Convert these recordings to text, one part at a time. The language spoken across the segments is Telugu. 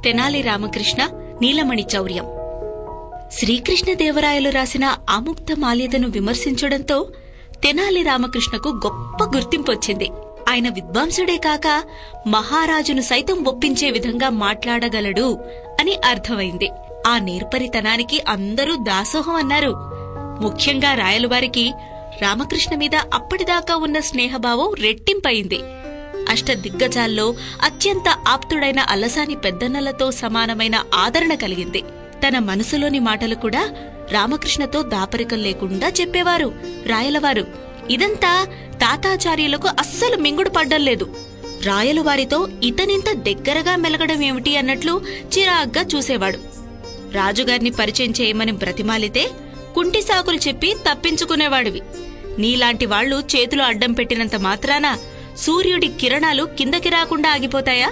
తెనాలి రామకృష్ణ నీలమణి చౌర్యం. శ్రీకృష్ణదేవరాయలు రాసిన ఆముక్తమాల్యదను విమర్శించడంతో తెనాలి రామకృష్ణకు గొప్ప గుర్తింపొచ్చింది. ఆయన విద్వాంసుడే కాక మహారాజును సైతం ఒప్పించే విధంగా మాట్లాడగలడు అని అర్థమైంది. ఆ నేర్పరితనానికి అందరూ దాసోహం అన్నారు. ముఖ్యంగా రాయలవారికి రామకృష్ణ మీద అప్పటిదాకా ఉన్న స్నేహభావం రెట్టింపయింది. అష్టదిగ్గజాల్లో అత్యంత ఆప్తుడైన అలసాని పెద్దన్నలతో సమానమైన ఆదరణ కలిగింది. తన మనసులోని మాటలు కూడా రామకృష్ణతో దాపరికం లేకుండా చెప్పేవారు రాయలవారు. ఇదంతా తాతాచార్యులకు అస్సలు మింగుడు పడ్డంలేదు. రాయలవారితో ఇతనింత దగ్గరగా మెలగడం ఏమిటి అన్నట్లు చిరాగ్గా చూసేవాడు. రాజుగారిని పరిచయం చేయమని బ్రతిమాలితే కుంటి సాకులు చెప్పి తప్పించుకునేవాడివి. నీలాంటి వాళ్లు చేతులు అడ్డం పెట్టినంత మాత్రాన సూర్యుడి కిరణాలు కిందకి రాకుండా ఆగిపోతాయా?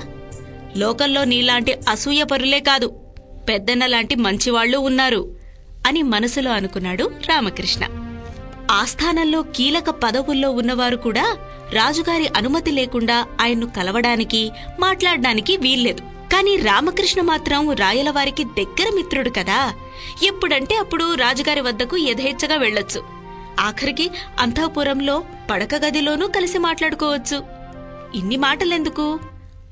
లోకంలో నీలాంటి అసూయపరులే కాదు, పెద్దన్నలాంటి మంచివాళ్లూ ఉన్నారు అని మనసులో అనుకున్నాడు రామకృష్ణ. ఆస్థానంలో కీలక పదవుల్లో ఉన్నవారు కూడా రాజుగారి అనుమతి లేకుండా ఆయన్ను కలవడానికి మాట్లాడడానికి వీల్లేదు. కాని రామకృష్ణ మాత్రం రాయలవారికి దగ్గర మిత్రుడు కదా. ఎప్పుడంటే అప్పుడు రాజుగారి వద్దకు యథేచ్ఛగా వెళ్లొచ్చు. ఆఖరికి అంతఃపురంలో పడక గదిలోనూ కలిసి మాట్లాడుకోవచ్చు. ఇన్ని మాటలెందుకు?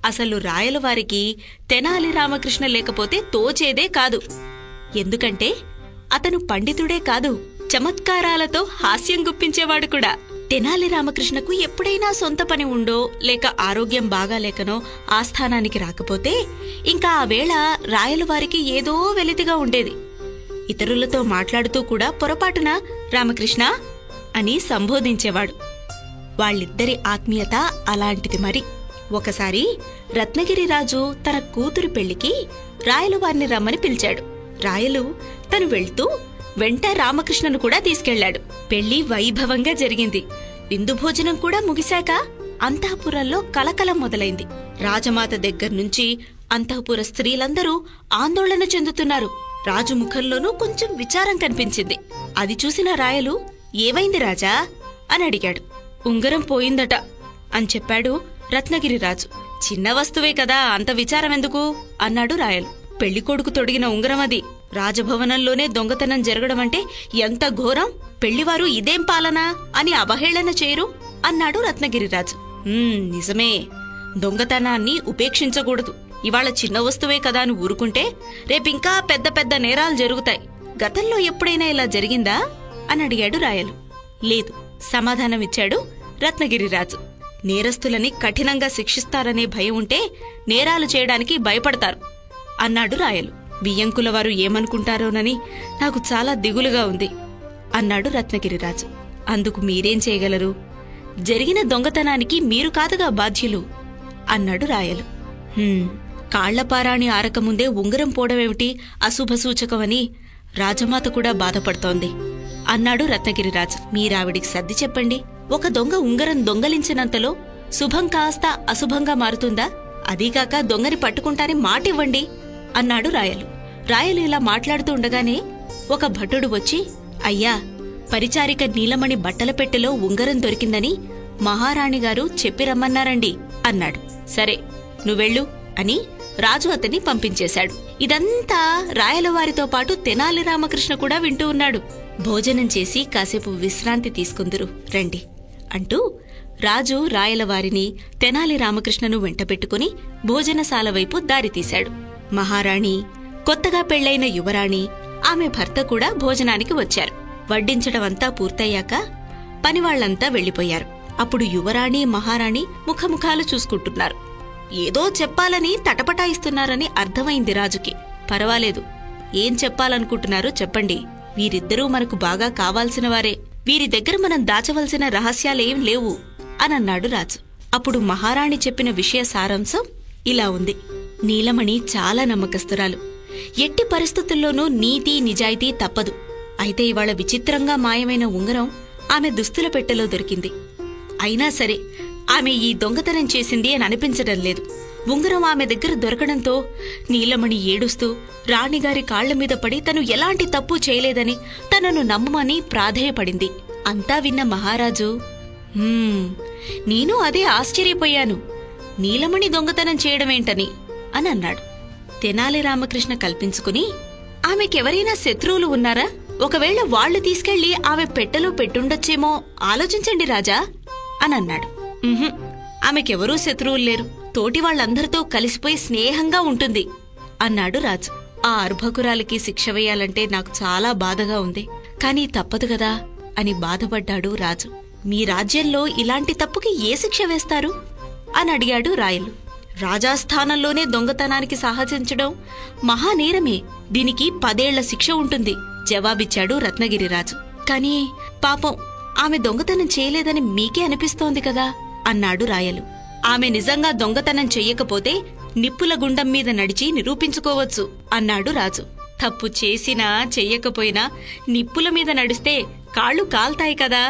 అసలు రాయలవారికి తెనాలి రామకృష్ణ లేకపోతే తోచేదే కాదు. ఎందుకంటే అతను పండితుడే కాదు, చమత్కారాలతో హాస్యం గుప్పించేవాడు కూడా. తెనాలి రామకృష్ణకు ఎప్పుడైనా సొంత పని ఉండో లేక ఆరోగ్యం బాగాలేకనో ఆస్థానానికి రాకపోతే ఇంకా ఆ వేళ రాయలవారికి ఏదో వెలితిగా ఉండేది. ఇతరులతో మాట్లాడుతూ కూడా పొరపాటున రామకృష్ణ అని సంబోధించేవాడు. వాళ్ళిద్దరి ఆత్మీయత అలాంటిది. మరి ఒకసారి రత్నగిరిరాజు తన కూతురు పెళ్లికి రాయలవారిని రమ్మని పిలిచాడు. రాయలు తను వెళ్తూ వెంట రామకృష్ణను కూడా తీసుకెళ్లాడు. పెళ్లి వైభవంగా జరిగింది. విందు భోజనం కూడా ముగిశాక అంతఃపురంలో కలకలం మొదలైంది. రాజమాత దగ్గర్నుంచి అంతఃపుర స్త్రీలందరూ ఆందోళన చెందుతున్నారు. రాజు ముఖంలోనూ కొంచెం విచారం కనిపించింది. అది చూసిన రాయలు, ఏవైంది రాజా అని అడిగాడు. ఉంగరం పోయిందట అని చెప్పాడు రత్నగిరిరాజు. చిన్న వస్తువే కదా, అంత విచారమెందుకు అన్నాడు రాయలు. పెళ్లికొడుకు తొడిగిన ఉంగరం అది. రాజభవనంలోనే దొంగతనం జరగడమంటే ఎంత ఘోరం! పెళ్లివారు ఇదేం పాలనా అని అవహేళన చేయరు అన్నాడు రత్నగిరిరాజు. నిజమే, దొంగతనాన్ని ఉపేక్షించకూడదు. ఇవాళ చిన్న వస్తువే కదా అని ఊరుకుంటే రేపింకా పెద్ద పెద్ద నేరాలు జరుగుతాయి. గతంలో ఎప్పుడైనా ఇలా జరిగిందా అని అడిగాడు రాయలు. లేదు సమాధానమిచ్చాడు రత్నగిరిరాజు. నేరస్తులని కఠినంగా శిక్షిస్తారనే భయం ఉంటే నేరాలు చేయడానికి భయపడతారు అన్నాడు రాయలు. బియ్యంకులవారు ఏమనుకుంటారోనని నాకు చాలా దిగులుగా ఉంది అన్నాడు రత్నగిరిరాజు. అందుకు మీరేం చేయగలరు? జరిగిన దొంగతనానికి మీరు కాదుగా బాధ్యులు అన్నాడు రాయలు. కాళ్లపారాణి ఆరకముందే ఉంగరం పోవడమేమిటి అశుభసూచకమని రాజమాత కూడా బాధపడుతోంది అన్నాడు రత్నగిరిరాజు. మీరావిడికి సర్ది చెప్పండి. ఒక దొంగ ఉంగరం దొంగలించినంతలో శుభం కాస్త అశుభంగా మారుతుందా? అదీగాక దొంగని పట్టుకుంటాని మాటివ్వండి అన్నాడు రాయలు. రాయలు ఇలా మాట్లాడుతూ ఉండగానే ఒక భటుడు వచ్చి, అయ్యా, పరిచారిక నీలమణి బట్టల పెట్టెలో ఉంగరం దొరికిందని మహారాణిగారు చెప్పి రమ్మన్నారండి అన్నాడు. సరే నువ్వెళ్ళు అని రాజు అతన్ని పంపించేశాడు. ఇదంతా రాయలవారితో పాటు తెనాలి రామకృష్ణ కూడా వింటూ ఉన్నాడు. భోజనం చేసి కాసేపు విశ్రాంతి తీసుకుందురు రండి అంటూ రాజు రాయలవారిని తెనాలి రామకృష్ణను వెంటబెట్టుకుని భోజనశాల వైపు దారితీశాడు. మహారాణి, కొత్తగా పెళ్లైన యువరాణి, ఆమె భర్త కూడా భోజనానికి వచ్చారు. వడ్డించడమంతా పూర్తయ్యాక పనివాళ్లంతా వెళ్లిపోయారు. అప్పుడు యువరాణి మహారాణి ముఖముఖాలు చూసుకుంటున్నారు. ఏదో చెప్పాలని తటపటాయిస్తున్నారని అర్థమైంది రాజుకి. పర్వాలేదు, ఏం చెప్పాలనుకుంటున్నారో చెప్పండి. వీరిద్దరూ మనకు బాగా కావాల్సిన వారే. వీరి దగ్గర మనం దాచవలసిన రహస్యాలేం లేవు అనన్నాడు రాజు. అప్పుడు మహారాణి చెప్పిన విషయ సారాంశం ఇలా ఉంది. నీలమణి చాలా నమ్మకస్తురాలు. ఎట్టి పరిస్థితుల్లోనూ నీతి నిజాయితీ తప్పదు. అయితే ఇవాళ విచిత్రంగా మాయమైన ఉంగరం ఆమె దుస్తుల పెట్టెలో దొరికింది. అయినా సరే ఆమె ఈ దొంగతనం చేసింది అని అనిపించడం లేదు. ఉంగరం ఆమె దగ్గర దొరకడంతో నీలమణి ఏడుస్తూ రాణిగారి కాళ్లమీద పడి తను ఎలాంటి తప్పు చేయలేదని తనను నమ్మమని ప్రాధేయపడింది. అంతా విన్న మహారాజు, నేను అదే ఆశ్చర్యపోయాను, నీలమణి దొంగతనం చేయడమేంటని అని అన్నాడు. తెనాలి రామకృష్ణ కల్పించుకుని, ఆమెకెవరైనా శత్రువులు ఉన్నారా? ఒకవేళ వాళ్లు తీసుకెళ్లి ఆమె పెట్టెలో పెట్టుండొచ్చేమో ఆలోచించండి రాజా అనన్నాడు. ఆమెకెవరూ శత్రువులు లేరు, తోటి వాళ్లందరితో కలిసిపోయి స్నేహంగా ఉంటుంది అన్నాడు రాజు. ఆ అర్భకురాలికి శిక్ష వేయాలంటే నాకు చాలా బాధగా ఉంది, కానీ తప్పదు గదా అని బాధపడ్డాడు రాజు. మీ రాజ్యంలో ఇలాంటి తప్పుకి ఏ శిక్ష వేస్తారు అని అడిగాడు రాయలు. రాజాస్థానంలోనే దొంగతనానికి సాహసించడం మహానేరమే, దీనికి 10 ఏళ్ల శిక్ష ఉంటుంది జవాబిచ్చాడు రత్నగిరిరాజు. కాని పాపం ఆమె దొంగతనం చేయలేదని మీకే అనిపిస్తోంది కదా అన్నాడు రాయలు. ఆమె నిజంగా దొంగతనం చెయ్యకపోతే నిప్పుల గుండం మీద నడిచి నిరూపించుకోవచ్చు అన్నాడు రాజు. తప్పు చేసినా చెయ్యకపోయినా నిప్పుల మీద నడిస్తే కాళ్లు కాల్తాయి కదా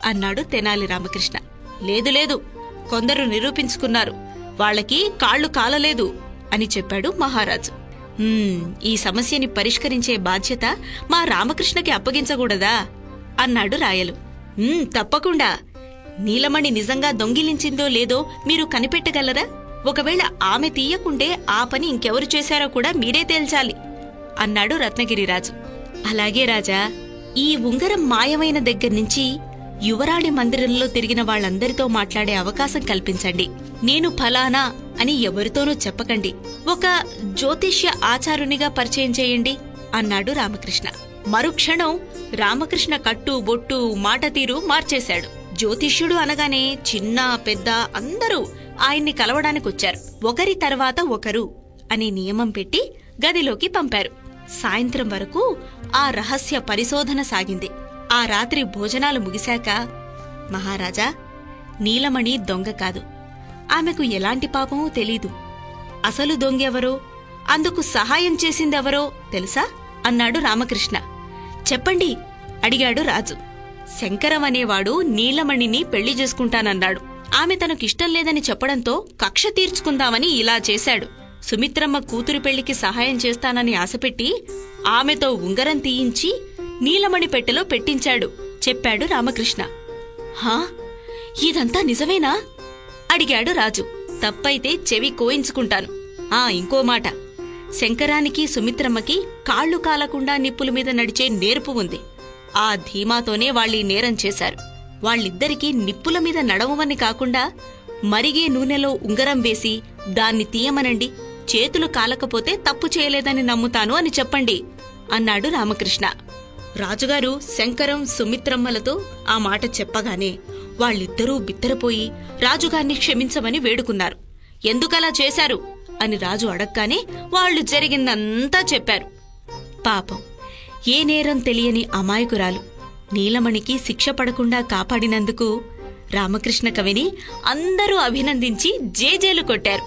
అన్నాడు తెనాలి రామకృష్ణ. లేదు లేదు, కొందరు నిరూపించుకున్నారు, వాళ్లకి కాళ్లు కాలలేదు అని చెప్పాడు మహారాజు. ఈ సమస్యని పరిష్కరించే బాధ్యత మా రామకృష్ణకి అప్పగించకూడదా అన్నాడు రాయలు. తప్పకుండా. నీలమణి నిజంగా దొంగిలించిందో లేదో మీరు కనిపెట్టగలరా? ఒకవేళ ఆమె తీయకుంటే ఆ పని ఇంకెవరు చేశారో కూడా మీరే తేల్చాలి అన్నాడు రత్నగిరిరాజు. అలాగే రాజా, ఈ ఉంగరం మాయమైన దగ్గర్నుంచి యువరాణి మందిరంలో తిరిగిన వాళ్లందరితో మాట్లాడే అవకాశం కల్పించండి. నేను ఫలానా అని ఎవరితోనూ చెప్పకండి. ఒక జ్యోతిష్య ఆచారునిగా పరిచయం చేయండి అన్నాడు రామకృష్ణ. మరుక్షణం రామకృష్ణ కట్టు బొట్టు మాట తీరు మార్చేశాడు. జ్యోతిష్యుడు అనగానే చిన్న పెద్ద అందరూ ఆయన్ని కలవడానికొచ్చారు. ఒకరి తర్వాత ఒకరు అని నియమం పెట్టి గదిలోకి పంపారు. సాయంత్రం వరకు ఆ రహస్య పరిశోధన సాగింది. ఆ రాత్రి భోజనాలు ముగిశాక, మహారాజా, నీలమణి దొంగ కాదు, ఆమెకు ఎలాంటి పాపమూ తెలీదు. అసలు దొంగెవరో, అందుకు సహాయం చేసిందెవరో తెలుసా అన్నాడు రామకృష్ణ. చెప్పండి అడిగాడు రాజు. శంకరం అనేవాడు నీలమణిని పెళ్లి చేసుకుంటానన్నాడు. ఆమె తనకిష్టం లేదని చెప్పడంతో కక్ష తీర్చుకుందామని ఇలా చేశాడు. సుమిత్రమ్మ కూతురు పెళ్లికి సహాయం చేస్తానని ఆశపెట్టి ఆమెతో ఉంగరం తీయించి నీలమణి పెట్టెలో పెట్టించాడు చెప్పాడు రామకృష్ణ. హా, ఇదంతా నిజమేనా అడిగాడు రాజు. తప్పైతే చెవి కోయించుకుంటాను. ఇంకో మాట, శంకరానికి సుమిత్రమ్మకి కాళ్లు కాలకుండా నిప్పుల మీద నడిచే నేర్పు ఉంది. ఆ ధీమాతోనే వాళ్ళీ నేరం చేశారు. వాళ్ళిద్దరికీ నిప్పుల మీద నడవమని కాకుండా మరిగే నూనెలో ఉంగరం వేసి దాన్ని తీయమనండి. చేతులు కాలకపోతే తప్పు చేయలేదని నమ్ముతాను అని చెప్పండి అన్నాడు రామకృష్ణ. రాజుగారు శంకరం సుమిత్రమ్మలతో ఆ మాట చెప్పగానే వాళ్ళిద్దరూ బిత్తరపోయి రాజుగారిని క్షమించమని వేడుకున్నారు. ఎందుకలా చేశారు అని రాజు అడగ్గానే వాళ్లు జరిగిందంతా చెప్పారు. పాపం, ఏ నేరం తెలియని అమాయకురాలు నీలమణికి శిక్ష పడకుండా కాపాడినందుకు రామకృష్ణ కవిని అందరూ అభినందించి జేజేలు కొట్టారు.